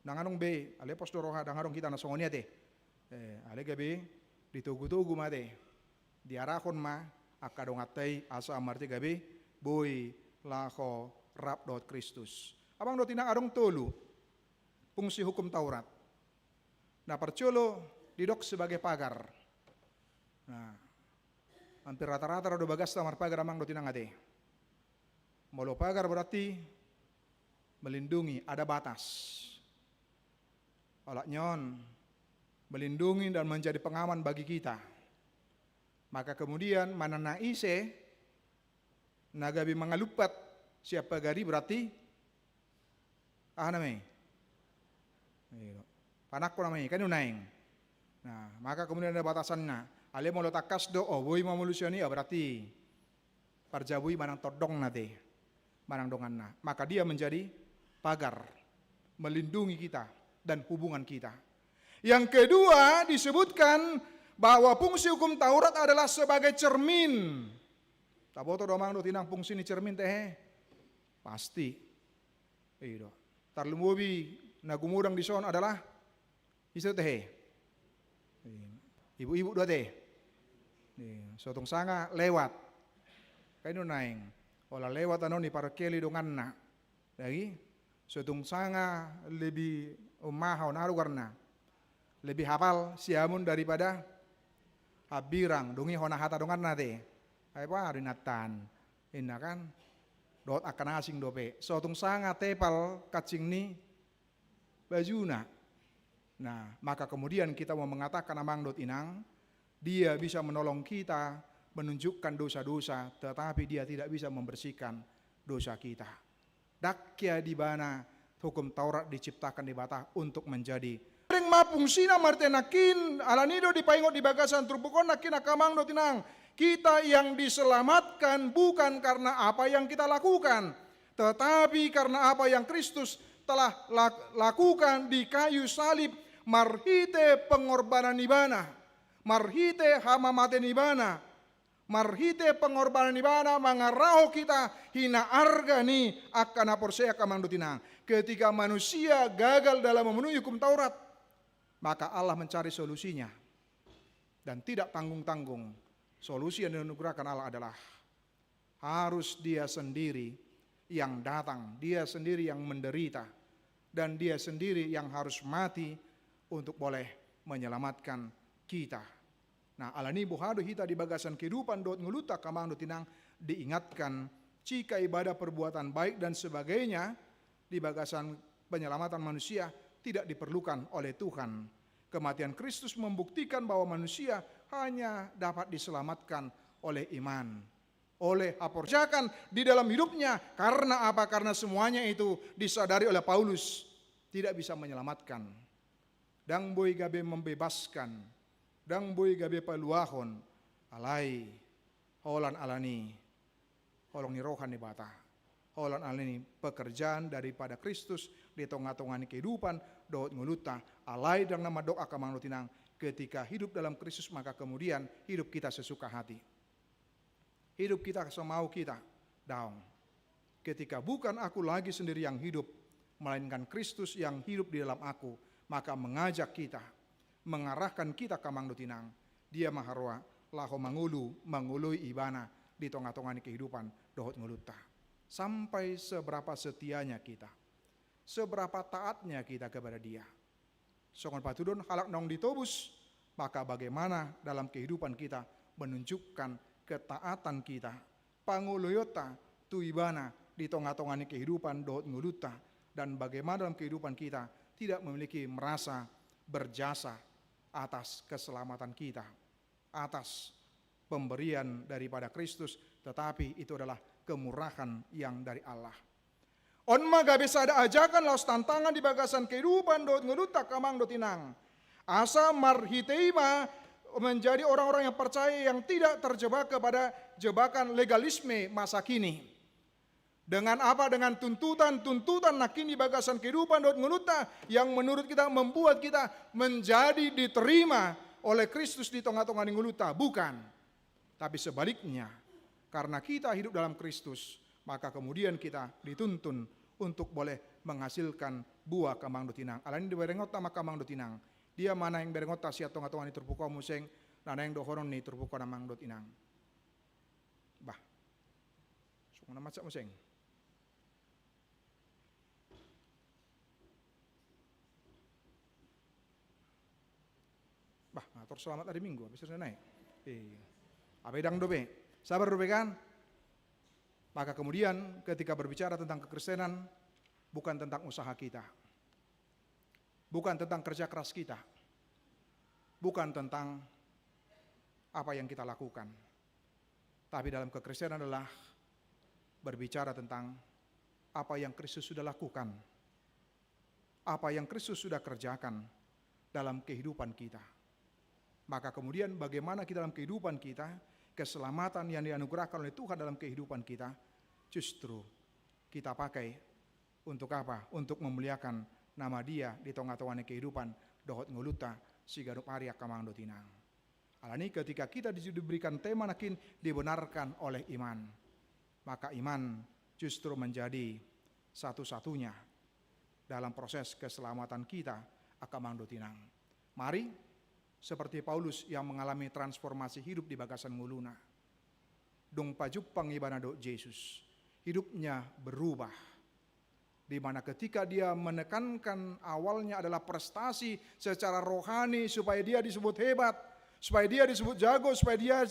nanganong be ale pos do roha dangarong kita na songoni ate. Ale gabe ditugu-tugu mate. Diarahon ma akadong atay asa amarti gabe boy laho rap dot Kristus. Abang do tinang adong tolu fungsi hukum Taurat. Nah percolo didok sebagai pagar. Nah hampir rata-rata rado bagas tamar pagar amang do tinang ate. Molo pagar berarti melindungi, ada batas. Olak nyon melindungi dan menjadi pengaman bagi kita. Maka kemudian manana ise nagabi mangalupat siapa gari berarti namanya panakko namanya kan unaing. Nah maka kemudian ada batasannya. Ale mau takas do boy mamulusioni berarti parjabui manang todong nate manang donganna. Maka dia menjadi pagar melindungi kita dan hubungan kita. Yang kedua disebutkan bahwa fungsi hukum Taurat adalah sebagai cermin. Taboto domang do tinang fungsi ni cermin teh pasti. Iyo. Tarlumubi nagumudang di son adalah isu teh. Ibu-ibu do teh. Sotong sanga lewat. Kaino naing. Ola lewat ano ni parkeli donganna. Lagi sotong sanga lebih umahau narugarna. Lebih hafal siamun daripada habirang dungi hona hata dongan nate. Apa rinatan. Inna kan dot akan asing dope. Sotung sanga tepal kacing ni bajuna. Nah, maka kemudian kita mau mengatakan amang dot inang, dia bisa menolong kita menunjukkan dosa-dosa, tetapi dia tidak bisa membersihkan dosa kita. Dakya di mana hukum Taurat diciptakan di bata untuk menjadi ring mapungsina martenakin alanido dipaingot di bagasan trupukon nakin akamang do tinang. Kita yang diselamatkan bukan karena apa yang kita lakukan, tetapi karena apa yang Kristus telah lakukan di kayu salib marhite pengorbanan ibana, marhite hama mate ibana, marhite pengorbanan ibana mangaraho kita hina arga ni akan aporsea kamang dutinang. Ketika manusia gagal dalam memenuhi hukum Taurat, maka Allah mencari solusinya. Dan tidak tanggung-tanggung, solusi yang dianugerahkan Allah adalah harus dia sendiri yang datang, dia sendiri yang menderita, dan dia sendiri yang harus mati untuk boleh menyelamatkan kita. Nah, alani bohado hita di bagasan kehidupan dot nguluta kamang dot tinang diingatkan jika ibadah perbuatan baik dan sebagainya di bagasan penyelamatan manusia tidak diperlukan oleh Tuhan. Kematian Kristus membuktikan bahwa manusia hanya dapat diselamatkan oleh iman, oleh aporjakan di dalam hidupnya. Karena apa? Karena semuanya itu disadari oleh Paulus tidak bisa menyelamatkan. Dang boy gabe membebaskan, dang boy gabe paluahon, alai, holan alani, holong ni rohan ni bata, holan alani pekerjaan daripada Kristus di tengah-tengah kehidupan doa nguluta, alai dang nama doa kamang lutinang. Ketika hidup dalam Kristus maka kemudian hidup kita sesuka hati. Hidup kita semau kita, daung. Ketika bukan aku lagi sendiri yang hidup, melainkan Kristus yang hidup di dalam aku, maka mengajak kita, mengarahkan kita ke mangdutinang. Dia maharwa, laho mangului ibana di tengah-tengah kehidupan dohot nguluta. Sampai seberapa setianya kita, seberapa taatnya kita kepada dia. Songon patudon halak nong ditobus, maka bagaimana dalam kehidupan kita menunjukkan ketaatan kita, panguluyota tuibana di tengah-tengah kehidupan dohot nguluta, dan bagaimana dalam kehidupan kita tidak memiliki merasa berjasa atas keselamatan kita, atas pemberian daripada Kristus, tetapi itu adalah kemurahan yang dari Allah. On maga bisa ada ajakan laos tantangan di bagasan kehidupan dohot nguluta kamang dotinang. Asa marhiteima menjadi orang-orang yang percaya yang tidak terjebak kepada jebakan legalisme masa kini. Dengan apa? Dengan tuntutan nakini bagasan kehidupan dohot nguluta yang menurut kita membuat kita menjadi diterima oleh Kristus di tengah-tengah nguluta. Bukan. Tapi sebaliknya, karena kita hidup dalam Kristus, maka kemudian kita dituntun untuk boleh menghasilkan buah kamang dotinang. Alani di berengot nama kamang dotinang. Dia mana yang berengot siat tonga-tonga ni terpukau museng, nana yang dohoron ni terpukau namang dotinang. Bah, sungai nama cak museng. Bah, ngatur selamat hari Minggu, habis sana naik. Abedang dobe, sabar dobe kan? Maka kemudian ketika berbicara tentang kekristenan, bukan tentang usaha kita, bukan tentang kerja keras kita, bukan tentang apa yang kita lakukan, tapi dalam kekristenan adalah berbicara tentang apa yang Kristus sudah lakukan, apa yang Kristus sudah kerjakan dalam kehidupan kita. Maka kemudian bagaimana kita dalam kehidupan kita, keselamatan yang dianugerahkan oleh Tuhan dalam kehidupan kita, justru kita pakai untuk apa? Untuk memuliakan nama Dia di tengah-tengah kehidupan dohot nguluta sigarup Arya kamang dotinang. Alani ketika kita diberikan tema nakin dibenarkan oleh iman, maka iman justru menjadi satu-satunya dalam proses keselamatan kita akamang dotinang. Mari seperti Paulus yang mengalami transformasi hidup di bagasan nguluna. Dong pajupang ibana do Yesus. Hidupnya berubah. Di mana ketika dia menekankan awalnya adalah prestasi secara rohani supaya dia disebut hebat, supaya dia disebut jago, supaya dia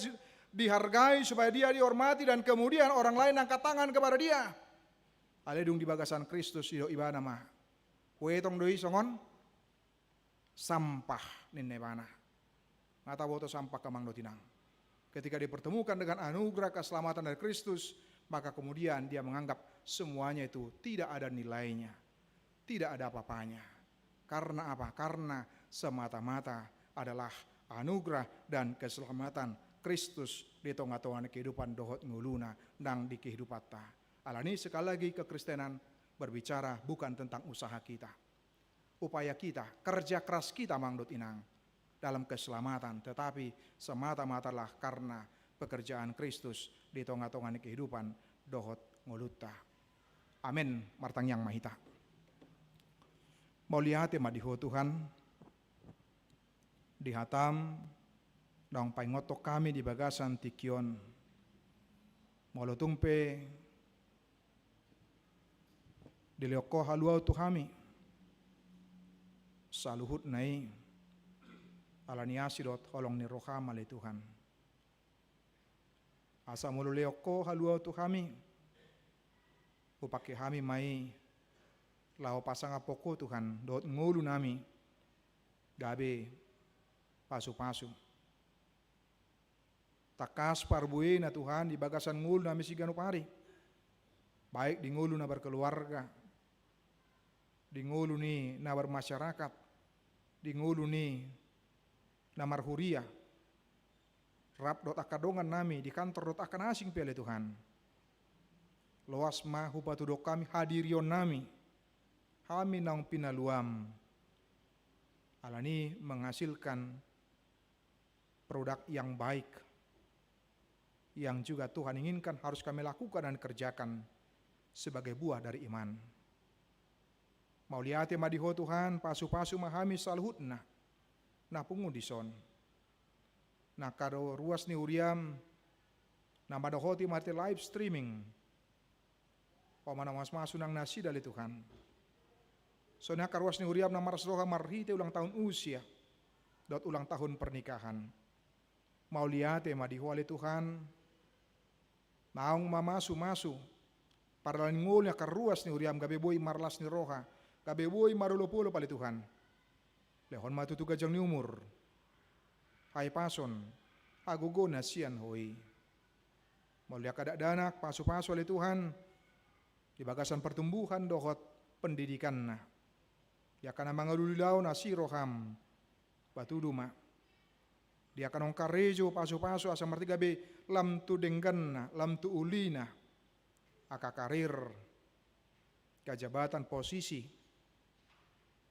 dihargai, supaya dia dihormati, dan kemudian orang lain angkat tangan kepada dia. Aledung di bagasan Kristus ido ibana mah. Kuetong doi songon sampah ninebana. Ngata boto sampah kamang dotinang. Ketika dipertemukan dengan anugerah keselamatan dari Kristus, maka kemudian dia menganggap semuanya itu tidak ada nilainya, tidak ada apa-apanya. Karena apa? Karena semata-mata adalah anugerah dan keselamatan Kristus di tengah-tengah kehidupan dohot nguluna dan di kehidupan ta. Alani sekali lagi kekristenan berbicara bukan tentang usaha kita, upaya kita, kerja keras kita mangdut inang dalam keselamatan, tetapi semata-matalah karena pekerjaan Kristus di tengah-tengah kehidupan dohot ngoluta. Amin. Martang yang mahita. Mau lihat ya madiho Tuhan, dihatam dong paingotok kami di bagasan tikion, mau tumpe dilioko haluau tu kami, saluhut nai alaniasidot holong ni roha mali Tuhan. Asa mulu lioko haluau tu kami, upake kami mai lao pasang apoko Tuhan, dot ngulu nami, gabe pasu-pasu. Takas parbuin na Tuhan di bagasan ngulu nami sigano pari. Baik di ngulu na berkeluarga, di ngulu ni na bermasyarakat, di ngulu ni na marhuria. Rap dot akadongan nami di kantor dot akan asing pele Tuhan. Loas ma hupatudok kami hadirion nami. Kami nang pinaluam. Alani menghasilkan produk yang baik, yang juga Tuhan inginkan harus kami lakukan dan kerjakan sebagai buah dari iman. Mau lihat madiho Tuhan, pasu-pasu mahami salhutna, na pungudison, na kado ruas ni uriam, na madohoti mati live streaming, pamana mas-masu nang nasi dali Tuhan. So na karuas ni uriam na marasroha marhite ulang tahun usia, dot ulang tahun pernikahan. Mau lihat madiho ali Tuhan, naong mamasu-masu, para ngulnya karuas ni uriam gabe boy marlas ni roha, gabe boy marulo-pulo pali Tuhan. Lehon matutuga jang ni umur, hai pason, agugo na sian hoi. Mulia kadak danak, pasu-pasu ali Tuhan, di bagasan pertumbuhan dohot pendidikan na. Ya kana mangalulilaw na si roham, batu duma. Dia kanong karejo pasu-pasu asa marti gabe lam tu denggan na, lam tu ulina, aka karir, kajabatan posisi,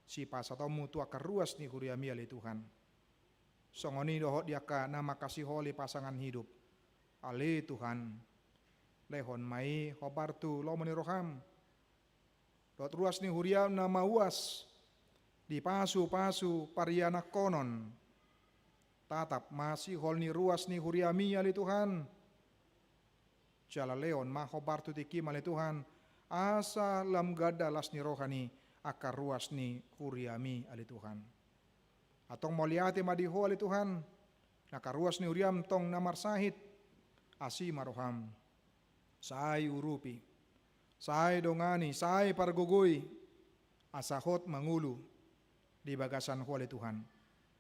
si pasatomu tu aka ruas ni huriami ali Tuhan. Songoni dohot dia ka nama kasih holi pasangan hidup, ali Tuhan, lehon mai hobartu lo meni roham, dot ruas ni huriam nama uas, di pasu-pasu pariana konon, tatap masih hol ni ruas ni huriami ali Tuhan. Jala leon mahobar tu tiki mali Tuhan, asa lam gada las ni rohani akar ruas ni huriami ali Tuhan. Atong moliate madiho ali Tuhan, akar ruas ni huriam tong namar sahit, asi maroham, sai urupi, sai dongani, sai pargugui, asahot mangulu di bagasan holi Tuhan.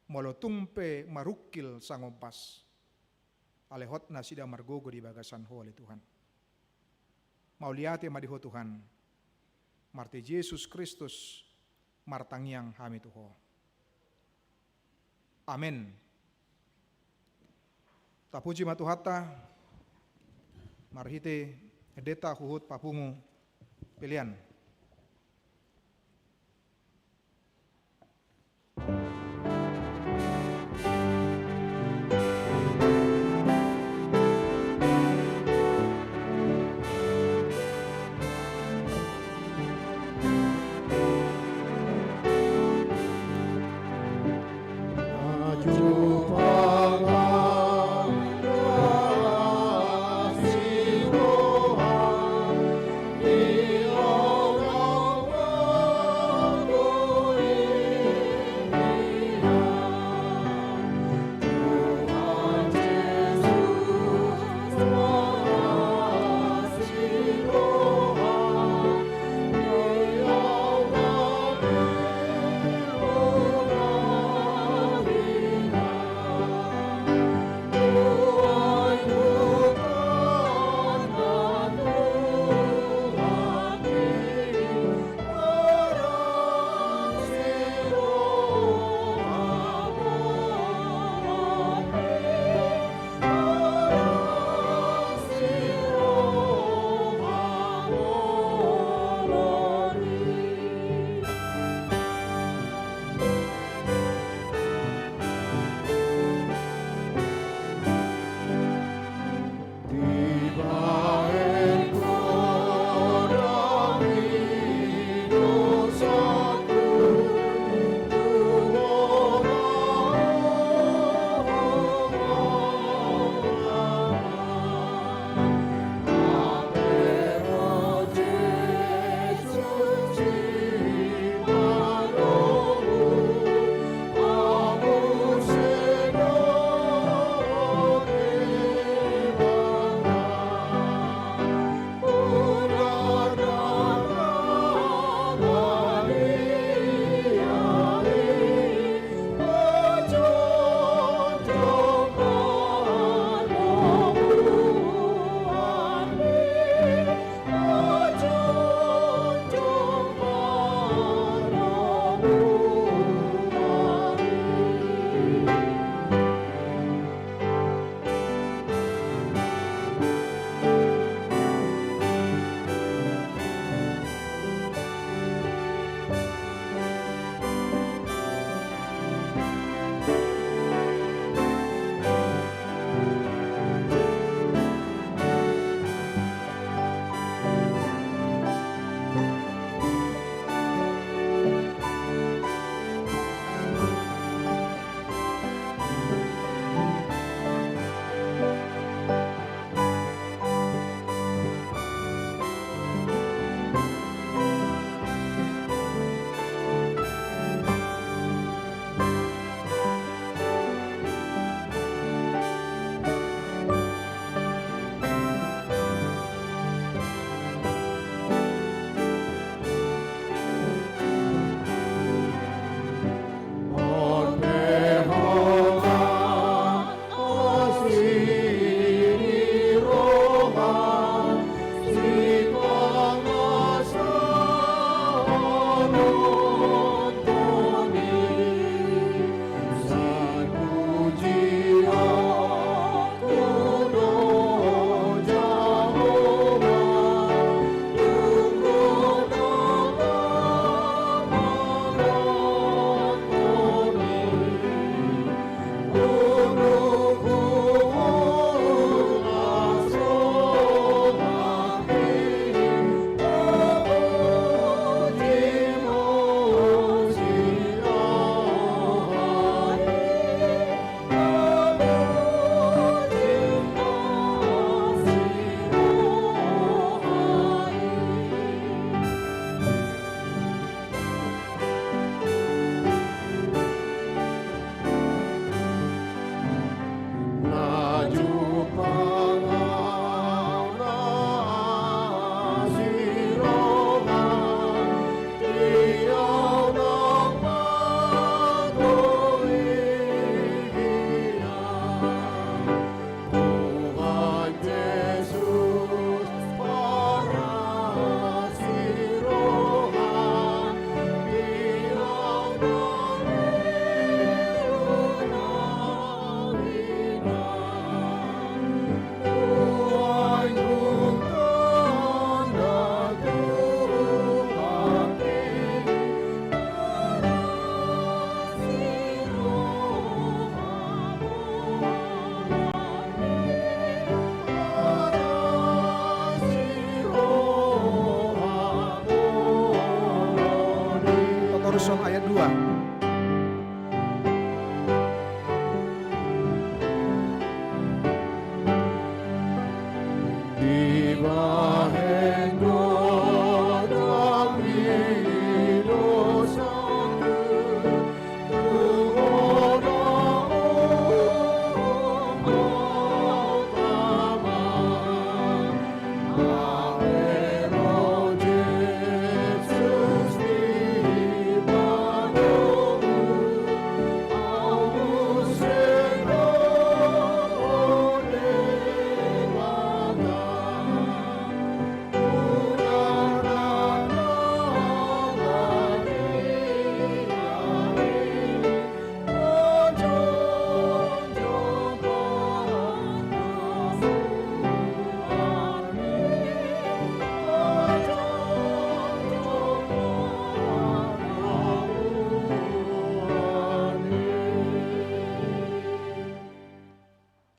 Molo tumpe marukil sangompas, alehot na sida margogo di bagasan holi Tuhan. Mauliate madiho Tuhan, marti Yesus Kristus martangyang hami tuho. Amin. Tapuji matuhata, marhite edeta huhut papungu pilihan. Oh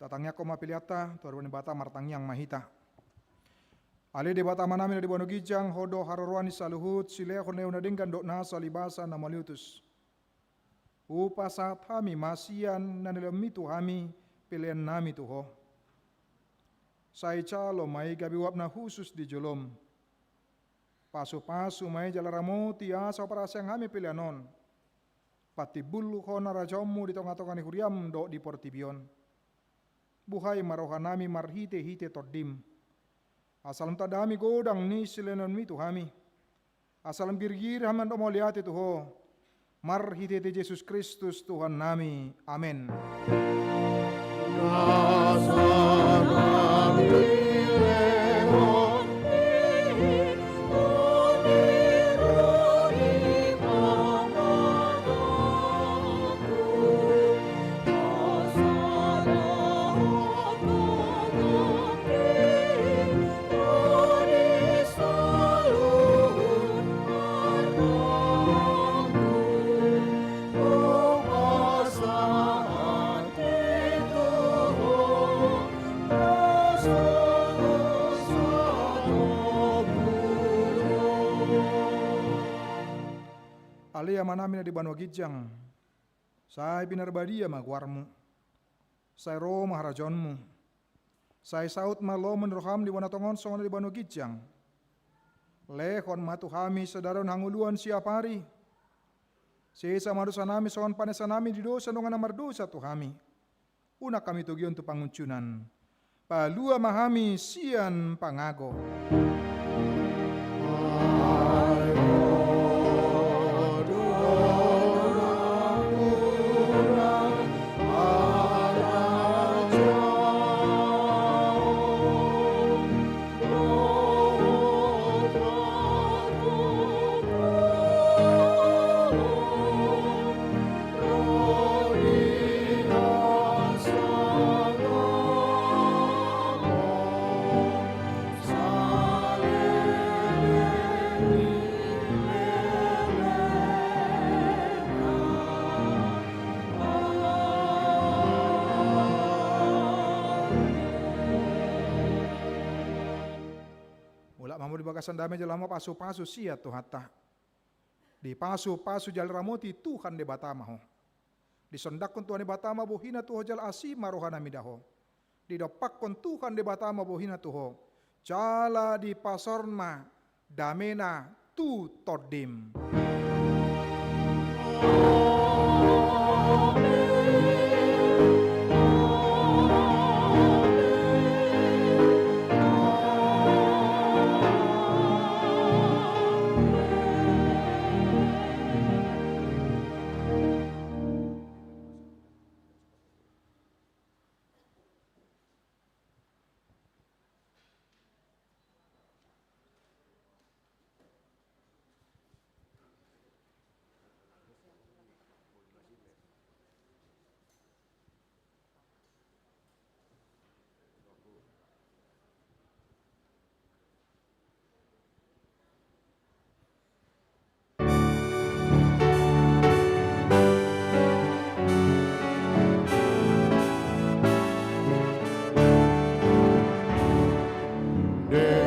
Tatangnya koma piliata, tuarwan bata martang yang mahita. Ale de bata manami na di bono gijang, hodo harorwani saluhut, sile kone unadingkan dokna salibasa na maliutus. Upa saat kami masian na nilami tu kami, pilihan nami tuho. Sai calo mai gabi wap na khusus di jolom. Pasu-pasu mai jalaramo tiasa operasi yang kami pilihanon. Pati bulu kona rajomu di tonga-tonga ni huriam do di portibion. Buhay marohanami marhite-hite todim. Asalam tadami godang ni silenon mi tuhami. Asalam girgir haman do moliate tuho. Marhite-hite Yesus Kristus Tuhan nami. Amin. Alia manamina di Banua Gijang, saya binarbadia magwarmu, saya Roma harajonmu, saya saut malomen roham di wanatongon songon di Banua Gijang, lehon matu hami sedaron hanguluan siapari, sesa madusanami songon panesanami di dosa nongan amar dosa tu hami, una kami tugion tu panguncunan, palua mahami sian pangago. Bagasan damai jalama pasu-pasu sia tu hatta. Di pasu-pasu jal ramoti Tuhan de batamaho. Di sondakon Tuhan de batama bohina tuho jal asima rohana midaho. Di dopakon Tuhan de batama bohina tuho. Jala di pasorma damena tu todim. Yeah.